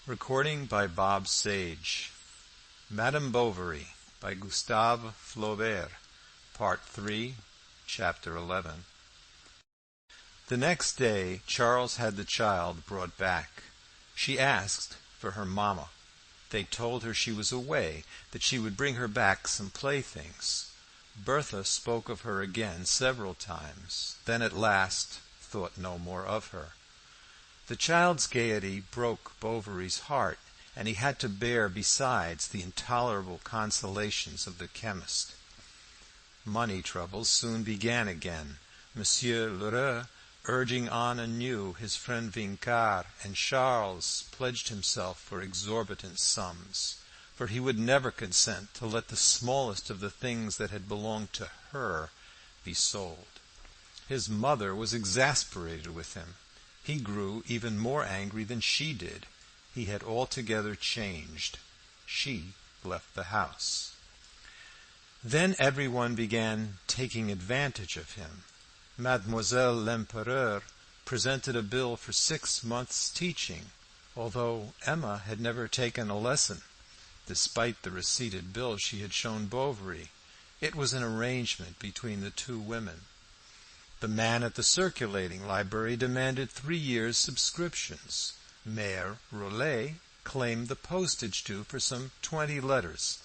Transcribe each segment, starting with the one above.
Madame Bovary by Gustave Flaubert. Part 3, Chapter 11. The next day Charles had the child brought back. She asked for her mamma. They told her she was away, that she would bring her back some playthings. Bertha spoke of her again several times, then at last thought no more of her. The child's gaiety broke Bovary's heart, and he had to bear besides the intolerable consolations of the chemist. Money troubles soon began again. Monsieur Lheureux urging on anew his friend Vincart, and Charles pledged himself for exorbitant sums, for he would never consent to let the smallest of the things that had belonged to her be sold. His mother was exasperated with him. He grew even more angry than she did. He had altogether changed. She left the house. Then everyone began taking advantage of him. Mademoiselle Lempereur presented a bill for 6 months' teaching, although Emma had never taken a lesson. Despite the receipted bill she had shown Bovary, it was an arrangement between the two women. The man at the circulating library demanded 3 years' subscriptions. Mere Rollet claimed the postage due for some 20 letters,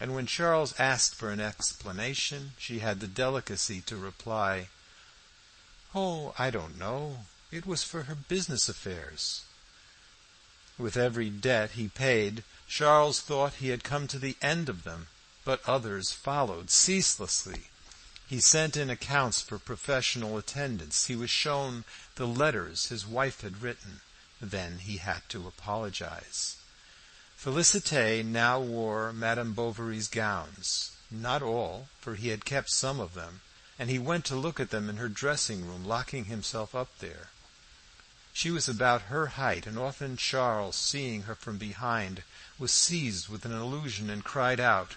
and when Charles asked for an explanation, she had the delicacy to reply, "Oh, I don't know. It was for her business affairs." With every debt he paid, Charles thought he had come to the end of them, but others followed ceaselessly. He sent in accounts for professional attendance. He was shown the letters his wife had written. Then he had to apologize. Félicité now wore Madame Bovary's gowns. Not all, for he had kept some of them, and he went to look at them in her dressing-room, locking himself up there. She was about her height, and often Charles, seeing her from behind, was seized with an illusion and cried out,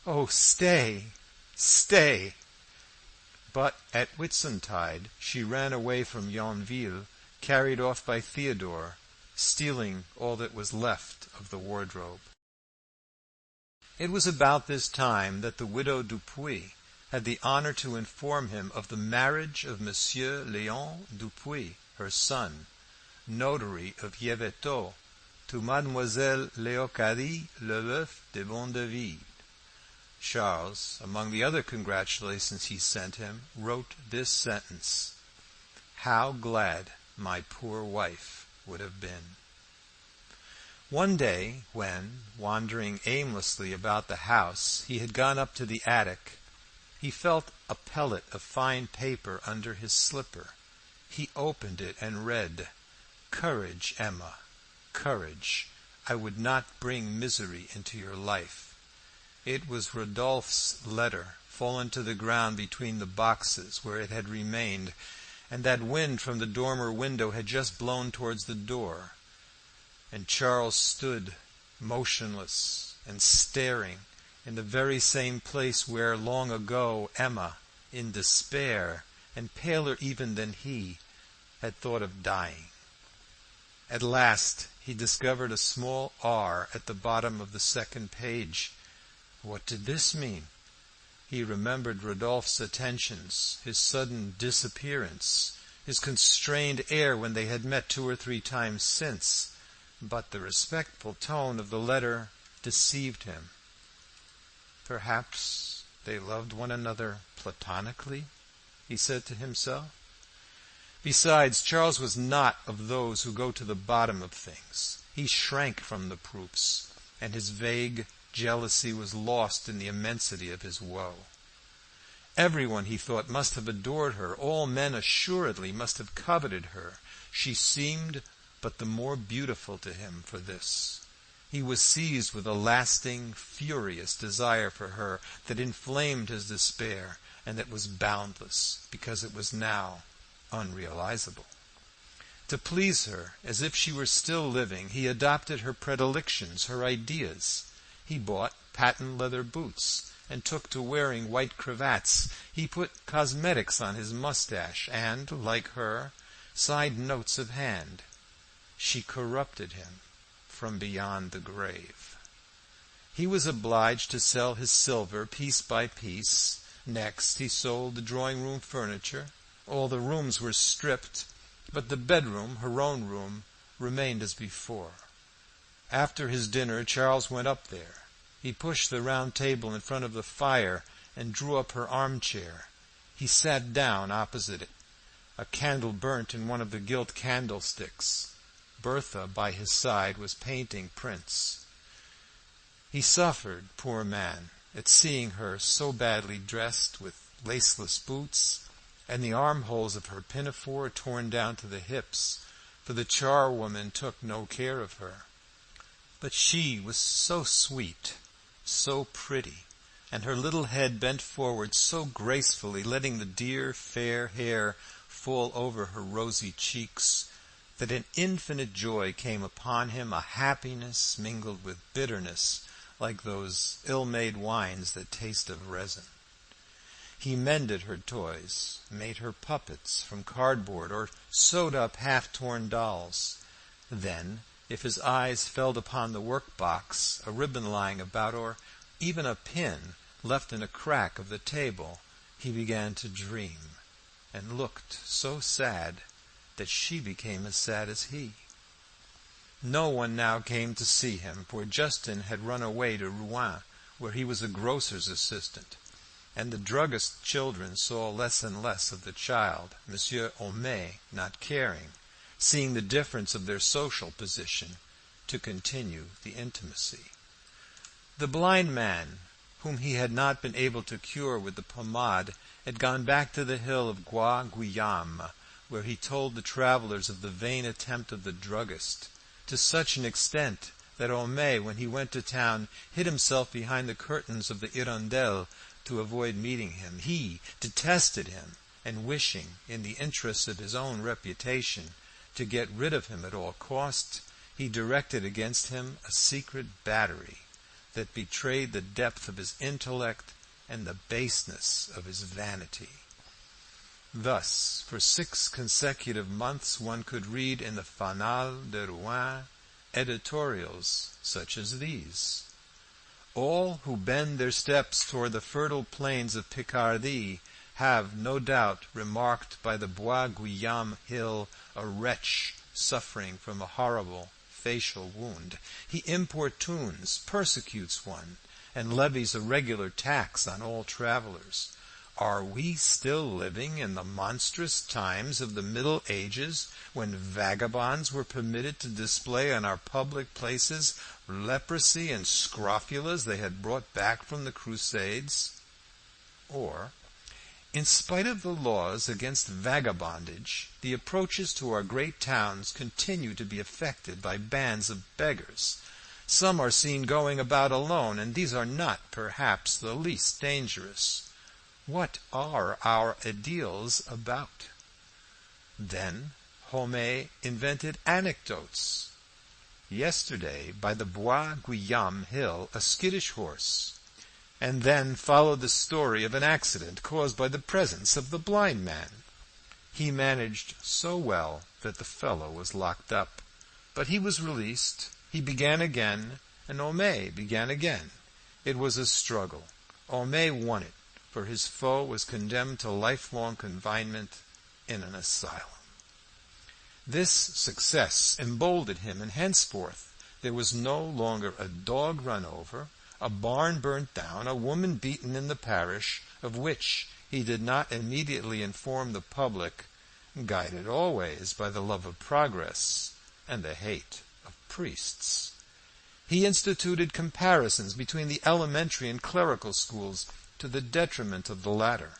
"Oh, stay, stay!" But at Whitsuntide she ran away from Yonville, carried off by Theodore, stealing all that was left of the wardrobe. It was about this time that the widow Dupuis had the honor to inform him of the marriage of Monsieur Léon Dupuis, her son, notary of Yvetot, to Mademoiselle Léocadie Leboeuf de Bondeville. Charles, among the other congratulations he sent him, wrote this sentence: "How glad my poor wife would have been." One day, when, wandering aimlessly about the house, he had gone up to the attic, he felt a pellet of fine paper under his slipper. He opened it and read, "Courage, Emma, courage. I would not bring misery into your life." It was Rodolphe's letter, fallen to the ground between the boxes where it had remained, and that wind from the dormer window had just blown towards the door. And Charles stood motionless and staring in the very same place where, long ago, Emma, in despair, and paler even than he, had thought of dying. At last he discovered a small R at the bottom of the second page. What did this mean? He remembered Rodolphe's attentions, his sudden disappearance, his constrained air when they had met 2 or 3 times since, but the respectful tone of the letter deceived him. Perhaps they loved one another platonically, he said to himself. Besides, Charles was not of those who go to the bottom of things. He shrank from the proofs, and his vague jealousy was lost in the immensity of his woe. Everyone, he thought, must have adored her. All men assuredly must have coveted her. She seemed but the more beautiful to him for this. He was seized with a lasting, furious desire for her that inflamed his despair, and that was boundless, because it was now unrealizable. To please her, as if she were still living, he adopted her predilections, her ideas. He bought patent leather boots, and took to wearing white cravats. He put cosmetics on his moustache, and, like her, signed notes of hand. She corrupted him. from beyond the grave. He was obliged to sell his silver piece by piece. Next he sold the drawing-room furniture. All the rooms were stripped, but the bedroom, her own room, remained as before. After his dinner Charles went up there. He pushed the round table in front of the fire and drew up her armchair. He sat down opposite it. A candle burnt in one of the gilt candlesticks. Bertha, by his side, was painting prints. He suffered, poor man, at seeing her so badly dressed, with laceless boots, and the armholes of her pinafore torn down to the hips, for the charwoman took no care of her. But she was so sweet, so pretty, and her little head bent forward so gracefully, letting the dear fair hair fall over her rosy cheeks, that an infinite joy came upon him, a happiness mingled with bitterness, like those ill-made wines that taste of resin. He mended her toys, made her puppets from cardboard, or sewed up half-torn dolls. Then, if his eyes fell upon the work-box, a ribbon lying about, or even a pin left in a crack of the table, he began to dream, and looked so sad that she became as sad as he. No one now came to see him, for Justin had run away to Rouen, where he was a grocer's assistant, and the druggist's children saw less and less of the child, Monsieur Homais not caring, seeing the difference of their social position, to continue the intimacy. The blind man, whom he had not been able to cure with the pomade, had gone back to the hill of Bois Guillaume, where he told the travellers of the vain attempt of the druggist, to such an extent that Homais, when he went to town, hid himself behind the curtains of the Hirondelle to avoid meeting him. He detested him, and wishing, in the interests of his own reputation, to get rid of him at all costs, he directed against him a secret battery that betrayed the depth of his intellect and the baseness of his vanity. Thus, for 6 consecutive months one could read in the Fanal de Rouen editorials such as these: "All who bend their steps toward the fertile plains of Picardy have, no doubt, remarked by the Bois Guillaume hill a wretch suffering from a horrible facial wound. He importunes, persecutes one, and levies a regular tax on all travellers. Are we still living in the monstrous times of the Middle Ages, when vagabonds were permitted to display on our public places leprosy and scrofulas they had brought back from the Crusades? Or, in spite of the laws against vagabondage, the approaches to our great towns continue to be affected by bands of beggars. Some are seen going about alone, and these are not, perhaps, the least dangerous. What are our idyls about?" Then Homais invented anecdotes. Yesterday, by the Bois Guillaume hill, a skittish horse, and then followed the story of an accident caused by the presence of the blind man. He managed so well that the fellow was locked up, but he was released. He began again, and Homais began again. It was a struggle. Homais won it, for his foe was condemned to lifelong confinement in an asylum. This success emboldened him, and henceforth there was no longer a dog run over, a barn burnt down, a woman beaten in the parish, of which he did not immediately inform the public, guided always by the love of progress and the hate of priests. He instituted comparisons between the elementary and clerical schools, to the detriment of the latter,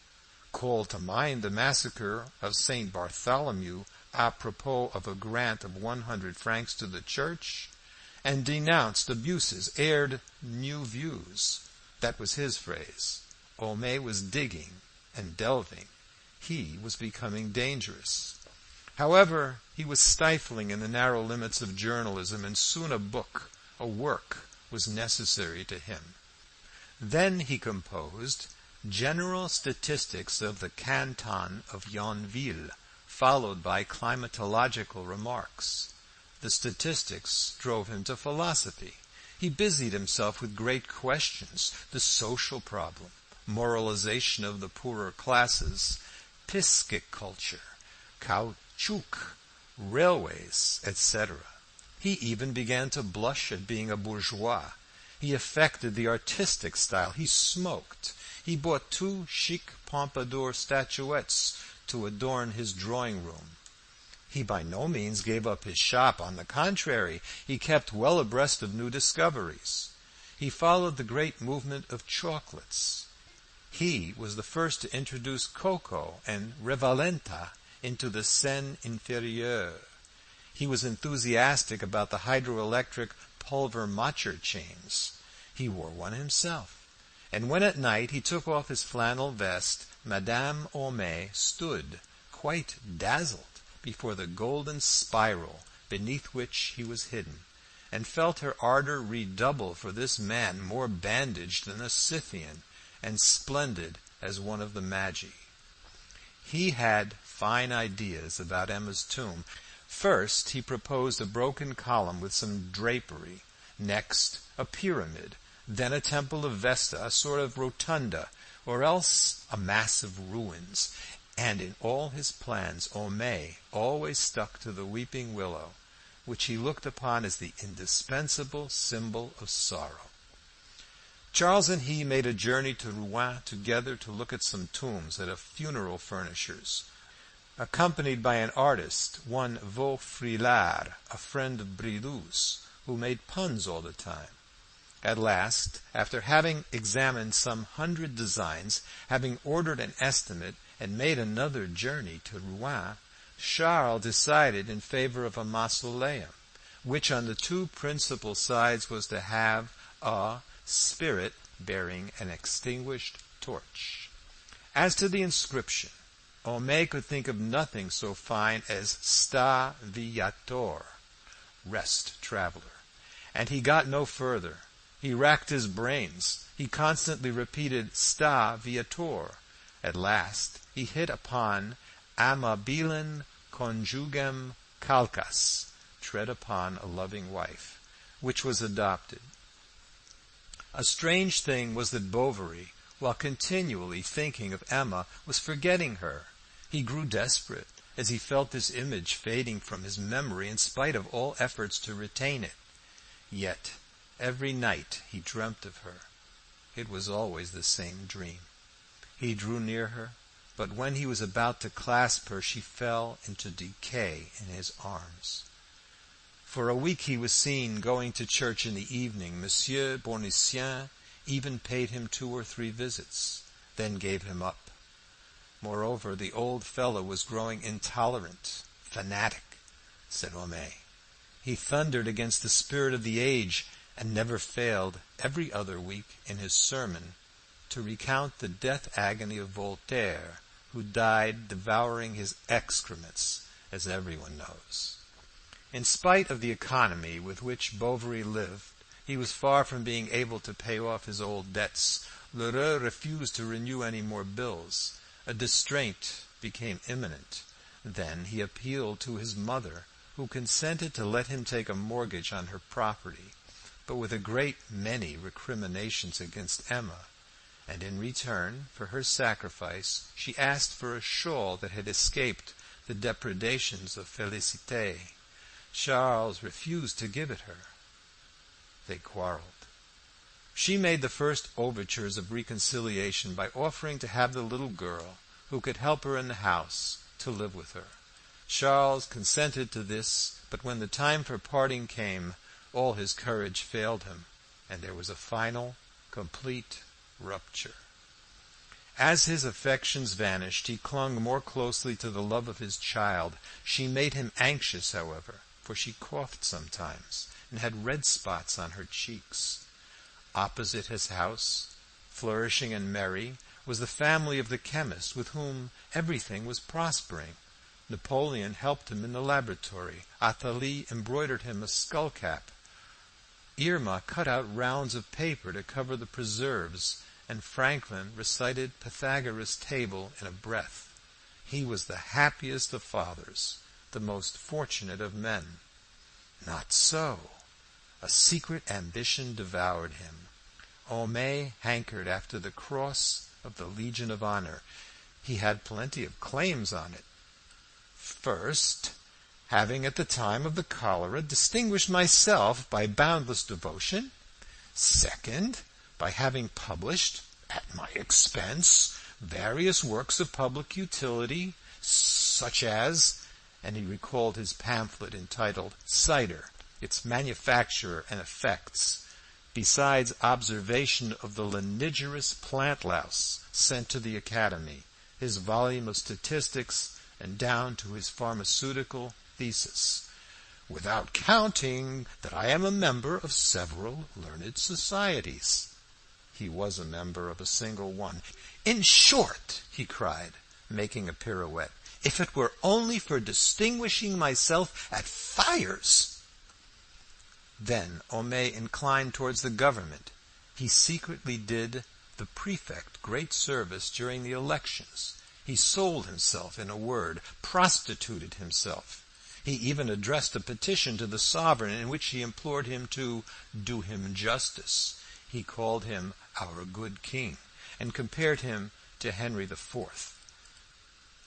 called to mind the massacre of St. Bartholomew a propos of a grant of 100 francs to the church, and denounced abuses, aired new views. That was his phrase. Homais was digging and delving. He was becoming dangerous. However, he was stifling in the narrow limits of journalism, and soon a work was necessary to him. Then he composed General Statistics of the Canton of Yonville, followed by climatological remarks. The statistics drove him to philosophy. He busied himself with great questions, the social problem, moralization of the poorer classes, pisciculture, caoutchouc, railways, etc. He even began to blush at being a bourgeois. He affected the artistic style. He smoked. He bought 2 chic Pompadour statuettes to adorn his drawing-room. He by no means gave up his shop. On the contrary, he kept well abreast of new discoveries. He followed the great movement of chocolates. He was the first to introduce cocoa and revalenta into the Seine inférieure. He was enthusiastic about the hydroelectric pulver-matcher chains. He wore one himself. And when at night he took off his flannel vest, Madame Homais stood, quite dazzled, before the golden spiral beneath which he was hidden, and felt her ardor redouble for this man more bandaged than a Scythian, and splendid as one of the Magi. He had fine ideas about Emma's tomb. First he proposed a broken column with some drapery, next a pyramid, then a temple of Vesta, a sort of rotunda, or else a mass of ruins. And in all his plans Homais always stuck to the weeping willow, which he looked upon as the indispensable symbol of sorrow. Charles and he made a journey to Rouen together to look at some tombs at a funeral furnisher's, accompanied by an artist, one Vaufrylard, a friend of Bridoux's, who made puns all the time. At last, after having examined some 100 designs, having ordered an estimate, and made another journey to Rouen, Charles decided in favor of a mausoleum, which on the 2 principal sides was to have a spirit bearing an extinguished torch. As to the inscription, Homais could think of nothing so fine as Sta Viator, rest traveler, and he got no further. He racked his brains. He constantly repeated Sta Viator. At last he hit upon Amabilem conjugem calcas, tread upon a loving wife, which was adopted. A strange thing was that Bovary, while continually thinking of Emma, was forgetting her. He grew desperate as he felt this image fading from his memory in spite of all efforts to retain it. Yet every night he dreamt of her. It was always the same dream. He drew near her, but when he was about to clasp her, she fell into decay in his arms. For a week he was seen going to church in the evening. Monsieur Bournisien even paid him 2 or 3 visits, then gave him up. Moreover, the old fellow was growing intolerant. Fanatic, said Homais. He thundered against the spirit of the age, and never failed every other week in his sermon to recount the death agony of Voltaire, who died devouring his excrements, as everyone knows. In spite of the economy with which Bovary lived, he was far from being able to pay off his old debts. Lheureux refused to renew any more bills. A distraint became imminent. Then he appealed to his mother, who consented to let him take a mortgage on her property, but with a great many recriminations against Emma, and in return for her sacrifice she asked for a shawl that had escaped the depredations of Félicité. Charles refused to give it her. They quarreled. She made the first overtures of reconciliation by offering to have the little girl, who could help her in the house, to live with her. Charles consented to this, but when the time for parting came, all his courage failed him, and there was a final, complete rupture. As his affections vanished, he clung more closely to the love of his child. She made him anxious, however, for she coughed sometimes, and had red spots on her cheeks. Opposite his house, flourishing and merry, was the family of the chemist, with whom everything was prospering. Napoleon helped him in the laboratory. Athalie embroidered him a skull-cap. Irma cut out rounds of paper to cover the preserves, and Franklin recited Pythagoras' table in a breath. He was the happiest of fathers, the most fortunate of men. Not so. A secret ambition devoured him. Homais hankered after the cross of the Legion of Honor. He had plenty of claims on it. First, having at the time of the cholera distinguished myself by boundless devotion. Second, by having published, at my expense, various works of public utility, such as, and he recalled his pamphlet entitled Cider, its manufacture and effects, besides observation of the lanigerous plant louse sent to the Academy, his volume of statistics, and down to his pharmaceutical thesis, without counting that I am a member of several learned societies. He was a member of a single one. In short, he cried, making a pirouette, if it were only for distinguishing myself at fires. Then Homais inclined towards the government. He secretly did the prefect great service during the elections. He sold himself, in a word, prostituted himself. He even addressed a petition to the sovereign in which he implored him to do him justice. He called him our good king, and compared him to Henry IV.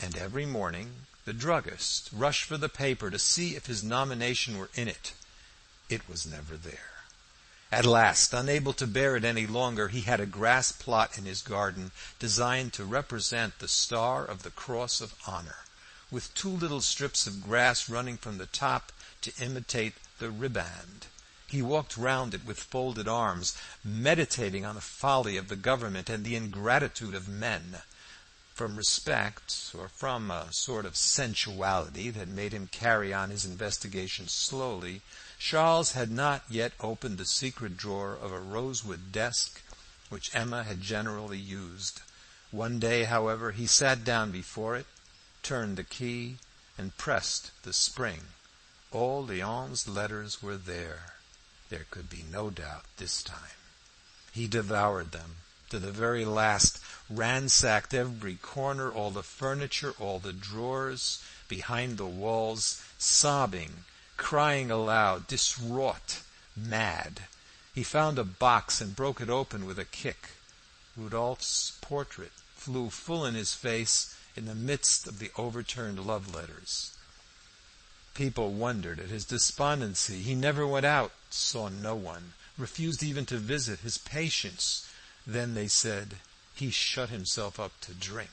And every morning the druggist rushed for the paper to see if his nomination were in it. It was never there. At last, unable to bear it any longer, he had a grass plot in his garden designed to represent the Star of the Cross of Honor, with two little strips of grass running from the top to imitate the riband. He walked round it with folded arms, meditating on the folly of the government and the ingratitude of men. From respect, or from a sort of sensuality that made him carry on his investigations slowly, Charles had not yet opened the secret drawer of a rosewood desk which Emma had generally used. One day, however, he sat down before it, turned the key, and pressed the spring. All Léon's letters were there. There could be no doubt this time. He devoured them to the very last, ransacked every corner, all the furniture, all the drawers, behind the walls, sobbing, crying aloud, distraught, mad. He found a box and broke it open with a kick. Rodolphe's portrait flew full in his face in the midst of the overturned love letters. People wondered at his despondency. He never went out, saw no one, refused even to visit his patients. Then they said he shut himself up to drink.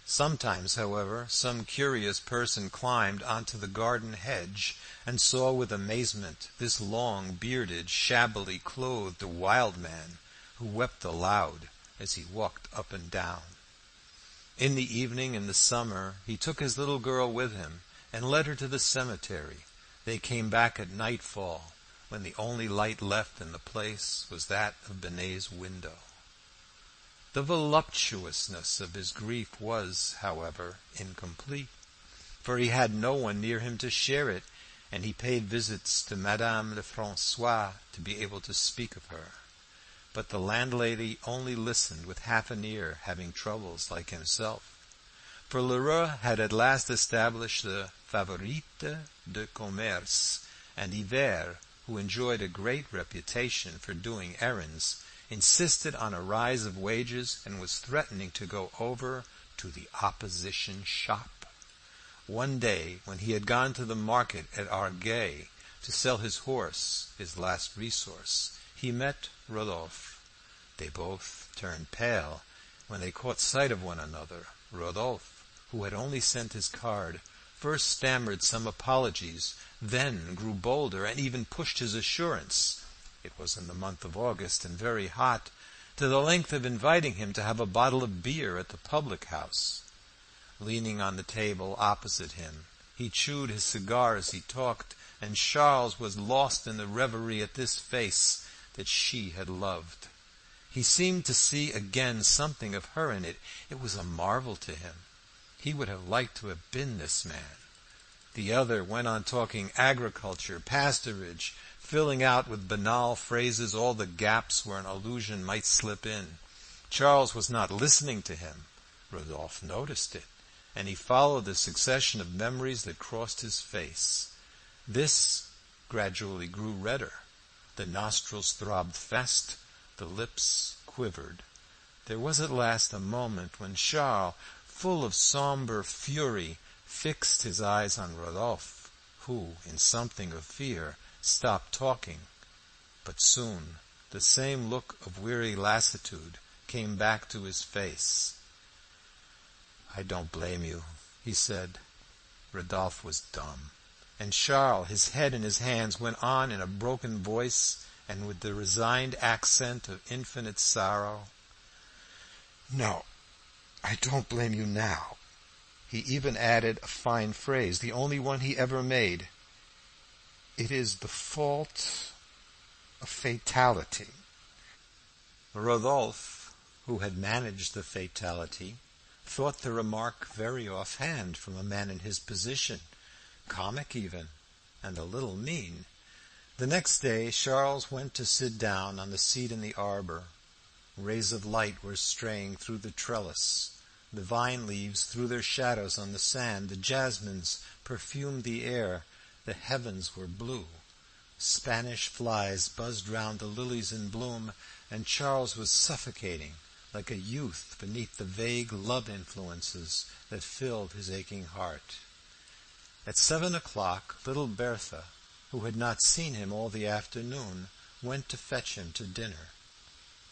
Sometimes, however, some curious person climbed onto the garden hedge and saw with amazement this long, bearded, shabbily clothed wild man, who wept aloud as he walked up and down. In the evening in the summer he took his little girl with him and led her to the cemetery. They came back at nightfall, when the only light left in the place was that of Binet's window. The voluptuousness of his grief was, however, incomplete, for he had no one near him to share it, and he paid visits to Madame Lefrançois to be able to speak of her. But the landlady only listened with half an ear, having troubles like himself. For Lheureux had at last established the Favorite de Commerce, and Hivert, who enjoyed a great reputation for doing errands, insisted on a rise of wages and was threatening to go over to the opposition shop. One day, when he had gone to the market at Argueil to sell his horse, his last resource, he met Rodolphe. They both turned pale when they caught sight of one another. Rodolphe, who had only sent his card, first stammered some apologies, then grew bolder and even pushed his assurance, it was in the month of August and very hot, to the length of inviting him to have a bottle of beer at the public house. Leaning on the table opposite him, he chewed his cigar as he talked, and Charles was lost in the reverie at this face that she had loved. He seemed to see again something of her in it. It was a marvel to him. He would have liked to have been this man. The other went on talking agriculture, pasturage, filling out with banal phrases all the gaps where an allusion might slip in. Charles was not listening to him. Rodolphe noticed it, and he followed the succession of memories that crossed his face. This gradually grew redder. The nostrils throbbed fast, the lips quivered. There was at last a moment when Charles, full of sombre fury, fixed his eyes on Rodolphe, who, in something of fear, stopped talking. But soon the same look of weary lassitude came back to his face. "I don't blame you," he said. Rodolphe was dumb, and Charles, his head in his hands, went on in a broken voice and with the resigned accent of infinite sorrow. "No, I don't blame you now." He even added a fine phrase, the only one he ever made. "It is the fault of fatality." Rodolphe, who had managed the fatality, thought the remark very offhand from a man in his position, comic even, and a little mean. The next day Charles went to sit down on the seat in the arbor. Rays of light were straying through the trellis. The vine leaves threw their shadows on the sand. The jasmines perfumed the air. The heavens were blue. Spanish flies buzzed round the lilies in bloom, and Charles was suffocating like a youth beneath the vague love influences that filled his aching heart. At 7 o'clock little Berthe, who had not seen him all the afternoon, went to fetch him to dinner.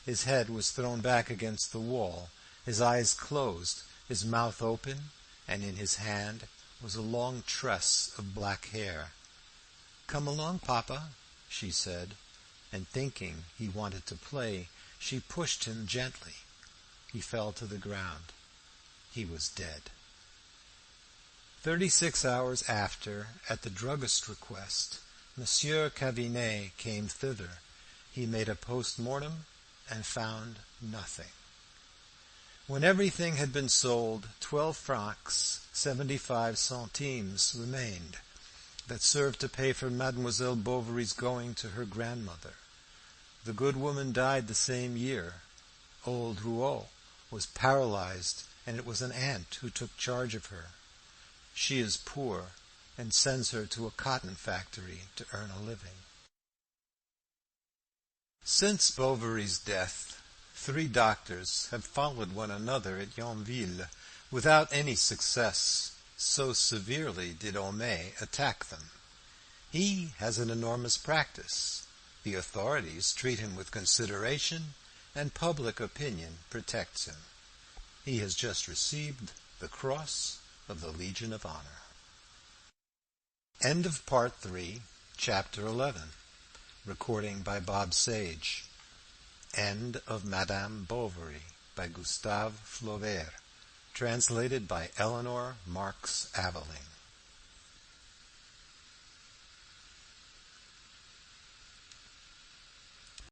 His head was thrown back against the wall, his eyes closed, his mouth open, and in his hand was a long tress of black hair. "Come along, papa," she said, and thinking he wanted to play, she pushed him gently. He fell to the ground. He was dead. 36 hours after, at the druggist's request, Monsieur Cavignet came thither. He made a post-mortem and found nothing. When everything had been sold, 12 francs 75 centimes remained, that served to pay for Mademoiselle Bovary's going to her grandmother. The good woman died the same year. Old Rouault was paralyzed, and it was an aunt who took charge of her. She is poor, and sends her to a cotton factory to earn a living. Since Bovary's death, 3 doctors have followed one another at Yonville, without any success, so severely did Homais attack them. He has an enormous practice. The authorities treat him with consideration, and public opinion protects him. He has just received the Cross of the Legion of Honor. End of Part 3, Chapter 11. Recording by Bob Sage. End of Madame Bovary by Gustave Flaubert. Translated by Eleanor Marks Aveling.